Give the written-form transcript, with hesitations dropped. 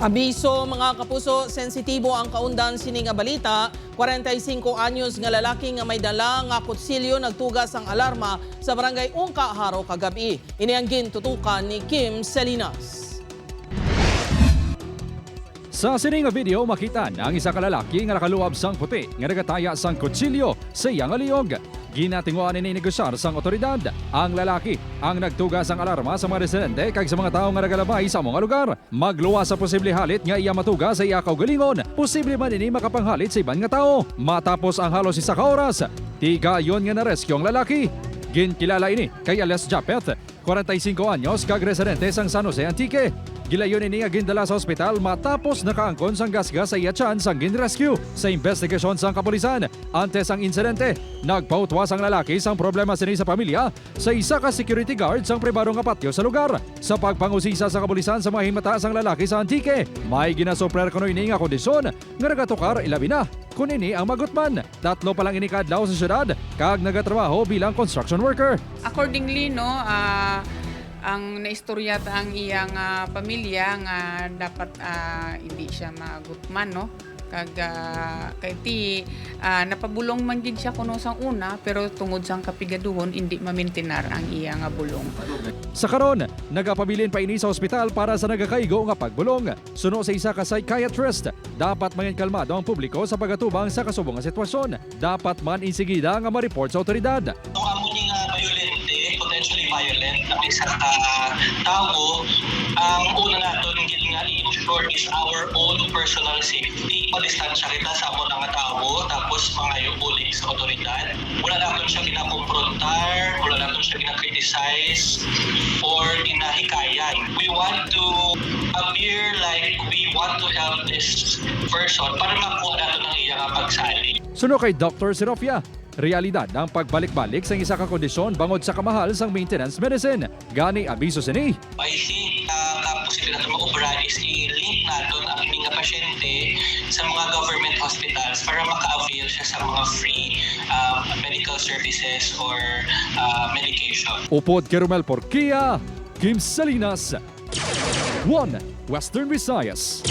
Abiso mga kapuso, sensitibo ang kaundan sini nga balita. 45 anyos nga lalaki nga may dala nga kutsilyo nagtugas ang alarma sa barangay Ungka, Haro kagabi. Ini ang gintutukan ni Kim Salinas. Sa sining nga video makita ang isa ka lalaki nga nakaluwab sang puti nga nagataya sang kutsilyo sa iyang aliyog. Ginatinguan ni negosyar sang otoridad. Ang lalaki ang nagtugas ang alarma sa mga residente kag sa mga tao nga nagalabay sa mga lugar. Magluwas sa posible halit nga iya matugas sa iya kaugalingon. Posible man ini makapanghalit sa iban nga tao. Matapos ang halos isa ka oras, tiga yon nga narescue ang lalaki. Ginkilala ini kay alias Japet, 45 anyos kag residente sang San Jose Antique. Gilayon ini nga gindala sa ospital matapos nakaangkon sang gasgas sa iya tiyan sang ginrescue. Sa investigasyon sang kapulisan, antes ang insidente, nagpautwas ang lalaki sang problema sini sa pamilya sa isa ka security guard sang pribado nga patio sa lugar. Sa pagpangusisa sa kapulisan sa mga himata sang lalaki sa Antique, may ginasoprer kuno ini nga kondisyon nga nagatukar ilabi na. Kun ini ang magutman, 3 pa lang ini kadlaw sa syudad kag nagatrabaho bilang construction worker. Accordingly, ang naistorya ang iyang pamilya nga dapat hindi siya magutman, no? Kag kay ti napabulong man gid siya kuno sang una pero tungod sang kapigaduhon hindi mamintinar ang iyang bulong. Sa karon, nagapabilin pa ini sa ospital para sa nagakaigo nga pagbulong. Suno sa isa ka psychiatrist, dapat maging kalmado ang publiko sa pagatubang sa kasubong nga sitwasyon. Dapat man insigida nga ma-report sa otoridad. Kung amo ni nga potentially violent ang isa ka tao, ang una naton nga i-ensure is our own personal safety. Distansya kita sa amo nga tao, tapos mga uli sa otoridad. Wala naton siya ginakumprontar, wala naton siya ginakriticize or ginahikayan. We want to appear like we want to help this person para makuha natin ang iyang pagsali. Suno kay Dr. Sirofia, realidad ang pagbalik-balik sa isa ka kondisyon bangod sa kamahal sang maintenance medicine. Gani abiso sini. I think posible natin mag-obra is i-link natin ang mga pasyente sa mga government hospitals para maka-avail siya sa mga free medical services or medication. Upod Kerumel Porquia, Kim Salinas, 1 Western Visayas.